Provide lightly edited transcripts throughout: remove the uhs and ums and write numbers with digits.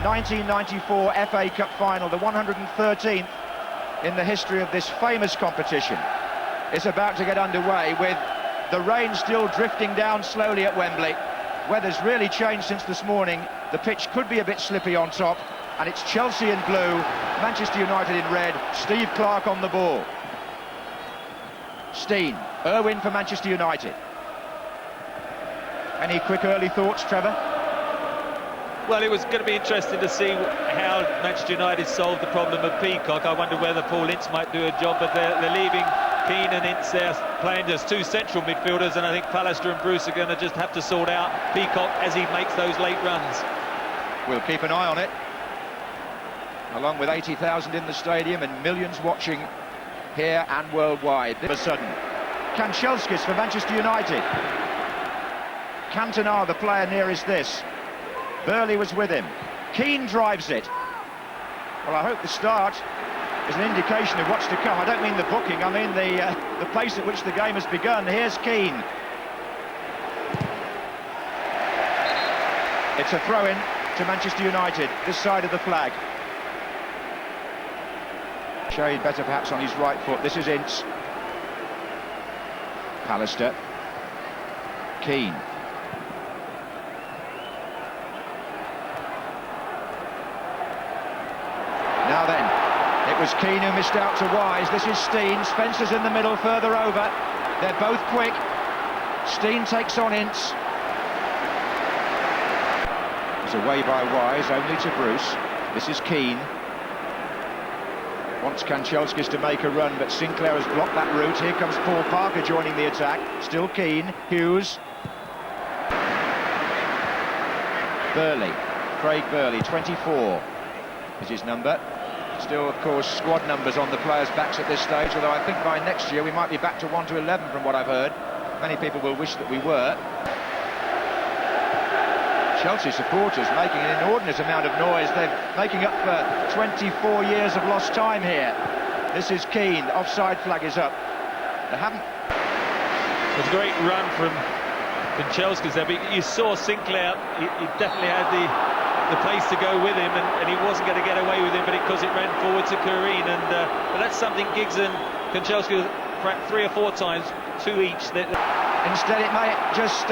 1994 FA Cup final, the 113th in the history of this famous competition, is about to get underway with the rain still drifting down slowly at Wembley. Weather's really changed since this morning. The pitch could be a bit slippy on top, and it's Chelsea in blue, Manchester United in red, Steve Clarke on the ball. Steen, Irwin for Manchester United. Any quick early thoughts, Trevor? Well, it was going to be interesting to see how Manchester United solved the problem of Peacock. I wonder whether Paul Ince might do a job, but they're leaving KEANE and Ince there playing as two central midfielders, and I think Pallister and Bruce are going to just have to sort out Peacock as he makes those late runs. We'll keep an eye on it. Along with 80,000 in the stadium and millions watching here and worldwide. All of a sudden, Kanchelskis for Manchester United. Cantona, the player nearest this. Burley was with him. KEANE drives it. Well, I hope the start is an indication of what's to come. I don't mean the booking, I mean the pace at which the game has begun. Here's KEANE. It's a throw-in to Manchester United, this side of the flag. Shade better perhaps on his right foot. This is Ince. Pallister. KEANE. Now then, it was KEANE who missed out to Wise. This is Steen. Spencer's in the middle, further over. They're both quick. Steen takes on Ince. It's away by Wise, only to Bruce. This is KEANE. Wants Kanchelskis to make a run, but Sinclair has blocked that route. Here comes Paul Parker joining the attack. Still KEANE. Hughes. Burley. Craig Burley, 24 is his number. Still, of course, squad numbers on the players' backs at this stage, although I think by next year we might be back to 1 to 11 from what I've heard. Many people will wish that we were. Chelsea supporters making an inordinate amount of noise. They're making up for 24 years of lost time here. This is KEANE. Offside flag is up. They haven't... It was a great run from Kanchelskis there, but you saw Sinclair, he definitely had the pace to go with him, and he wasn't going to get away with him, but because it ran forward to KEANE, and but that's something Giggs and Kanchelskis cracked 3 or 4 times, 2 each. Instead it may just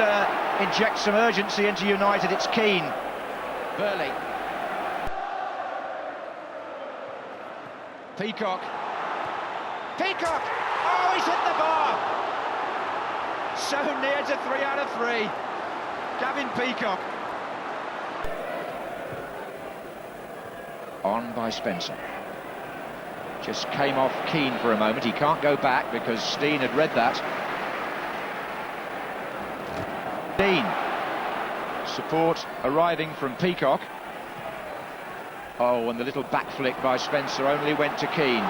inject some urgency into United. It's KEANE. Burley. Peacock. Peacock! Oh, he's hit the bar! So near to 3 out of 3. Gavin Peacock. On by Spencer. Just came off KEANE for a moment. He can't go back because Steen had read that. Steen. Support arriving from Peacock. Oh, and the little back flick by Spencer only went to KEANE.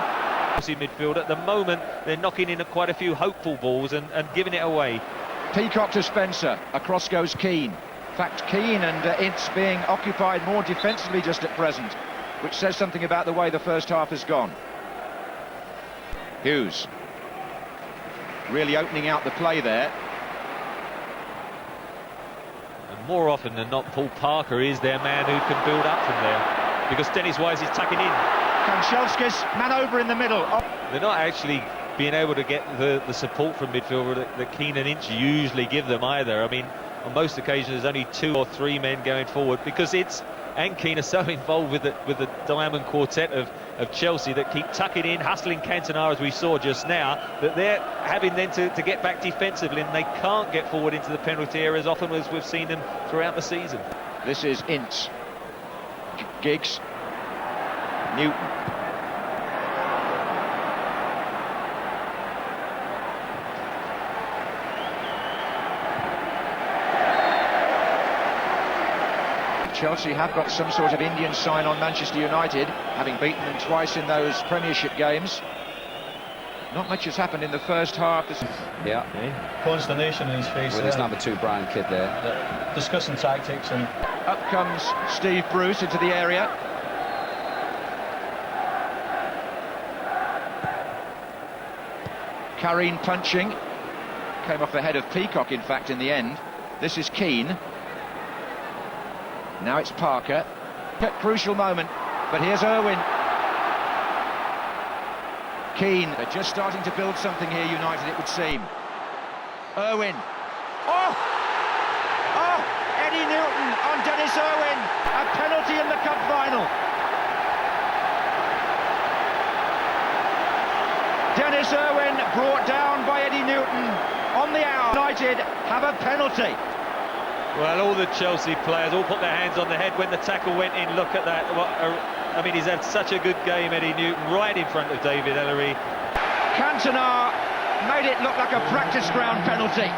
Midfield at the moment, they're knocking in quite a few hopeful balls and giving it away. Peacock to Spencer. Across goes KEANE. In fact, KEANE and Ince being occupied more defensively just at present, which says something about the way the first half has gone. Hughes. Really opening out the play there. And more often than not, Paul Parker is their man who can build up from there, because Dennis Wise is tucking in. Kanchelskis, man over in the middle. Oh. They're not actually being able to get the support from midfield that KEANE and Ince usually give them either. I mean, on most occasions there's only 2 or 3 men going forward, because Ince and KEANE are so involved with the diamond quartet of Chelsea that keep tucking in, hustling Cantona as we saw just now, that they're having then to get back defensively, and they can't get forward into the penalty area as often as we've seen them throughout the season. This is Ince. Giggs. Newton. Chelsea have got some sort of Indian sign on Manchester United, having beaten them twice in those Premiership games. Not much has happened in the first half. Yeah. Consternation in his face. With his number 2 Brian Kidd there. Discussing tactics, and up comes Steve Bruce into the area. KEANE punching. Came off the head of Peacock, in fact, in the end. This is KEANE. Now it's Parker. Crucial moment, but here's Irwin. KEANE, they're just starting to build something here, United, it would seem. Irwin. Oh! Oh! Eddie Newton on Dennis Irwin. A penalty in the cup final. Dennis Irwin brought down by Eddie Newton on the hour. United have a penalty. Well, all the Chelsea players all put their hands on the head when the tackle went in. Look at that. I mean, he's had such a good game, Eddie Newton, right in front of David Ellery. Cantona made it look like a practice ground penalty.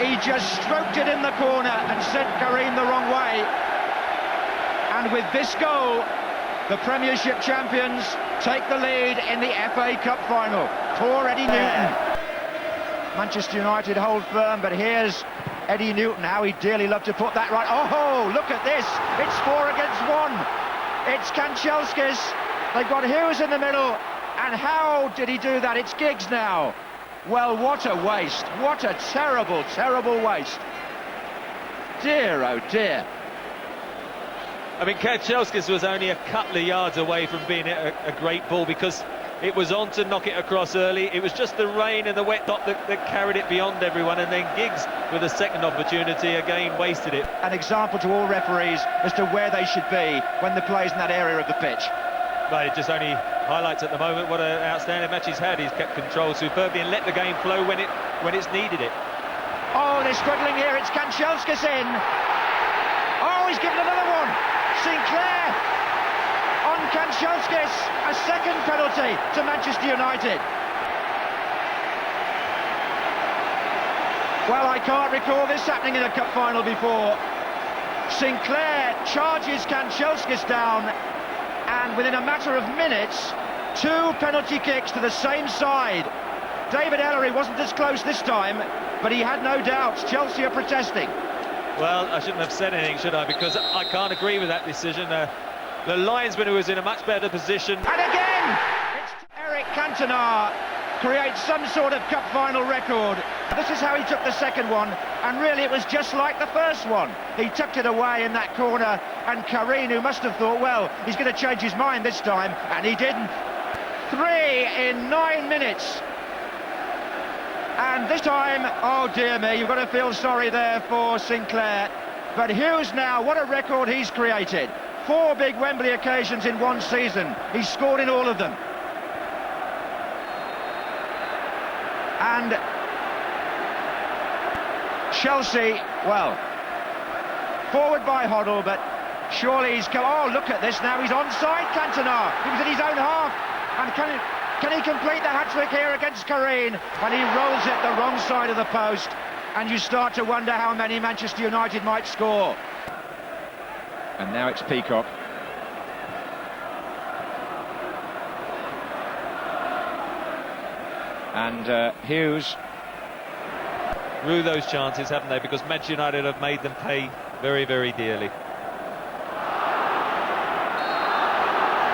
He just stroked it in the corner and sent KEANE the wrong way. And with this goal, the Premiership champions take the lead in the FA Cup final. Poor Eddie Newton. Manchester United hold firm, but here's Eddie Newton, how he'd dearly love to put that right. Oh, look at this. It's 4 against 1. It's Kanchelskis. They've got Hughes in the middle. And how did he do that? It's Giggs now. Well, what a waste. What a terrible, terrible waste. Dear, oh dear. I mean, Kanchelskis was only a couple of yards away from being a great ball because it was on to knock it across early. It was just the rain and the wet top that carried it beyond everyone, and then Giggs, with a second opportunity, again wasted it. An example to all referees as to where they should be when the play's in that area of the pitch. But it just only highlights at the moment what an outstanding match he's had. He's kept control superbly and let the game flow when it's needed it. Oh, they're struggling here. It's Kanchelskis in. Oh, he's given another one. Sinclair on Kanchelskis, a second penalty to Manchester United. Well, I can't recall this happening in a cup final before. Sinclair charges Kanchelskis down, and within a matter of minutes, 2 penalty kicks to the same side. David Ellery wasn't as close this time, but he had no doubts. Chelsea are protesting. Well, I shouldn't have said anything, should I? Because I can't agree with that decision. The linesman, who was in a much better position. And again, it's Eric Cantona creates some sort of cup final record. This is how he took the second one, and really it was just like the first one. He tucked it away in that corner, and KEANE, who must have thought, well, he's going to change his mind this time, and he didn't. 3 in 9 minutes. And this time, oh dear me, you've got to feel sorry there for Sinclair. But Hughes now, what a record he's created. 4 big Wembley occasions in one season. He's scored in all of them. And Chelsea, well, forward by Hoddle, but surely he's come. Oh, look at this now, he's onside, Cantona. He was in his own half. And can he complete the hat-trick here against KEANE? And he rolls it the wrong side of the post. And you start to wonder how many Manchester United might score. And now it's Peacock. And Hughes. Rue those chances, haven't they? Because Manchester United have made them pay very, very dearly.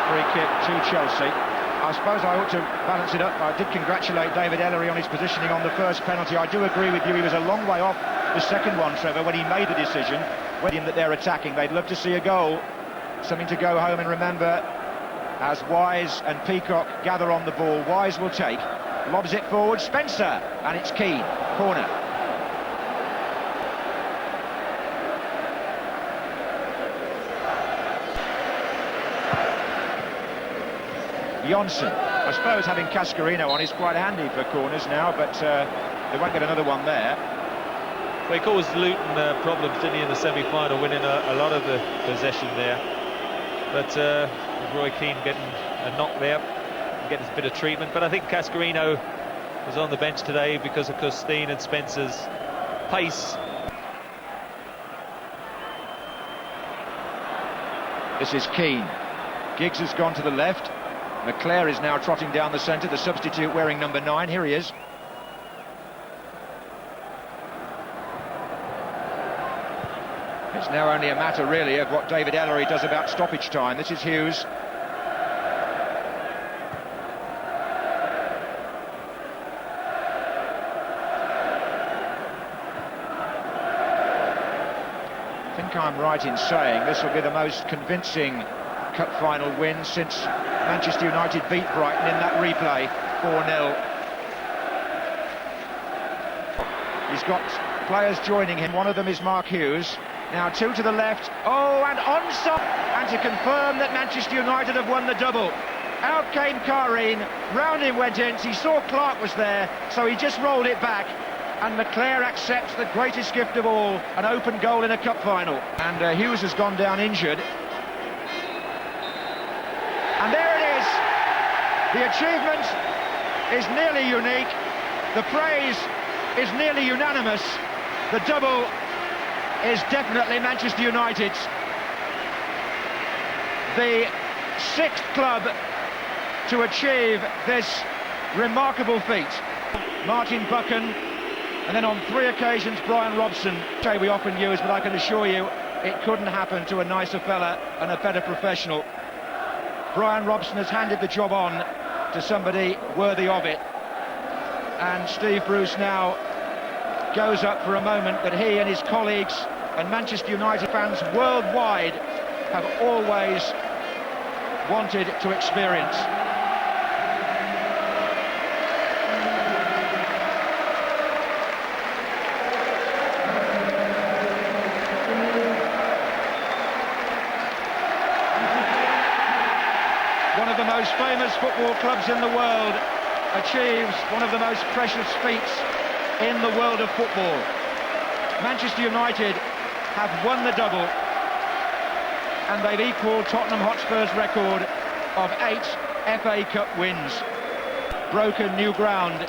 Free kick to Chelsea. I suppose I ought to balance it up. I did congratulate David Ellery on his positioning on the first penalty. I do agree with you, he was a long way off the second one, Trevor, when he made the decision, that they're attacking. They'd love to see a goal, something to go home and remember as Wise and Peacock gather on the ball. Wise will take, lobs it forward, Spencer, and it's KEANE, corner. Jonsson. I suppose having Cascarino on is quite handy for corners now, but they won't get another one there. Well, he caused Luton problems, didn't he, in the semi-final, winning a lot of the possession there. But Roy Keane getting a knock there, getting a bit of treatment. But I think Cascarino was on the bench today because of Costin and Spencer's pace. This is KEANE. Giggs has gone to the left. McClare is now trotting down the centre, the substitute wearing number 9. Here he is. It's now only a matter, really, of what David Ellery does about stoppage time. This is Hughes. I think think I'm right in saying this will be the most convincing cup final win since Manchester United beat Brighton in that replay, 4-0. He's got players joining him. One of them is Mark Hughes. Now two to the left. Oh, and onside! And to confirm that Manchester United have won the double. Out came KEANE, round him went Ince. He saw Clark was there, so he just rolled it back. And McClair accepts the greatest gift of all, an open goal in a cup final. And Hughes has gone down injured. And there it is. The achievement is nearly unique. The praise is nearly unanimous. The double is definitely Manchester United's. The sixth club to achieve this remarkable feat. Martin Buchan, and then on 3 occasions Brian Robson. We often use, but I can assure you it couldn't happen to a nicer fella and a better professional. Brian Robson has handed the job on to somebody worthy of it. And Steve Bruce now goes up for a moment that he and his colleagues and Manchester United fans worldwide have always wanted to experience. One of the most famous football clubs in the world achieves one of the most precious feats in the world of football. Manchester United have won the double, and they've equalled Tottenham Hotspur's record of 8 FA Cup wins. Broken new ground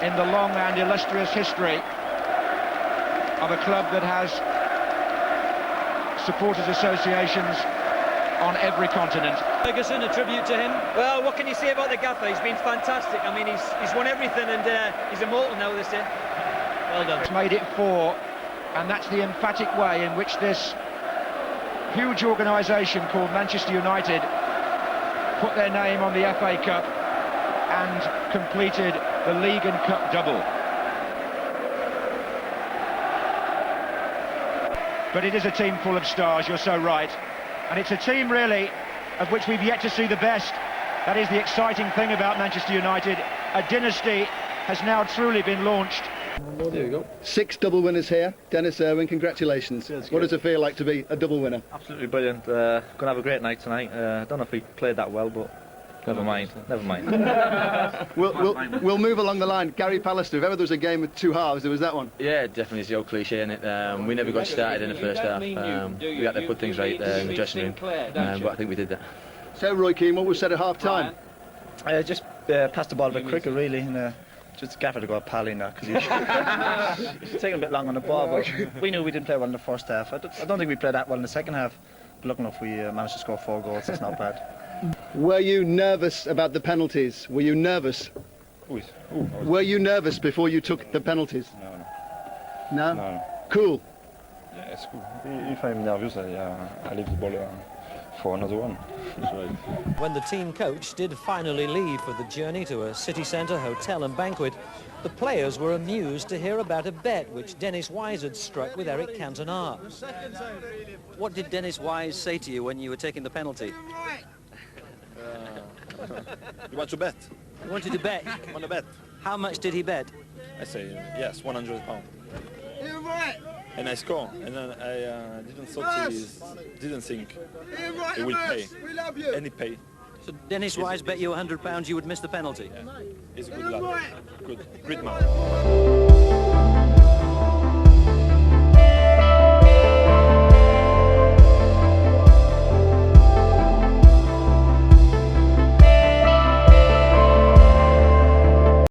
in the long and illustrious history of a club that has supporters associations on every continent. Ferguson, a tribute to him. Well, what can you say about the gaffer? He's been fantastic. I mean, he's won everything, and he's immortal now, they say. Well done. It's made it 4, and that's the emphatic way in which this huge organisation called Manchester United put their name on the FA Cup and completed the League and Cup double. But it is a team full of stars, you're so right. And it's a team, really, of which we've yet to see the best. That is the exciting thing about Manchester United. A dynasty has now truly been launched. There we go. 6 double winners here. Dennis Irwin, congratulations. What does it feel like to be a double winner? Absolutely brilliant. Gonna have a great night tonight. I don't know if we played that well, but never mind. Never mind. We'll move along the line. Gary Pallister, if ever there was a game with 2 halves, it was that one. Yeah, definitely it's the old cliche, innit? We never got started in the first half. We had to put things right in the dressing room, but I think we did that. So, Roy Keane, what was said at half-time? Just pass the ball a bit quicker, really, and just Gaffer to go pal in that, because he's taking a bit long on the ball, but we knew we didn't play well in the first half. I don't think we played that well in the second half, but lucky enough we managed to score 4 goals. It's not bad. Were you nervous about the penalties? Were you nervous? Were you nervous before you took the penalties? No. No? Cool. Yeah, it's cool. If I'm nervous, I leave the ball for another one. When the team coach did finally leave for the journey to a city centre hotel and banquet, the players were amused to hear about a bet which Dennis Wise had struck with Eric Cantona. What did Dennis Wise say to you when you were taking the penalty? You want to bet? He wanted to bet. Want to bet? How much did he bet? I say yes, £100. And I score, and then I didn't think he will pay, and he pay. So Dennis Wise bet you £100 you would miss the penalty? Yeah. He's a good lad, great man.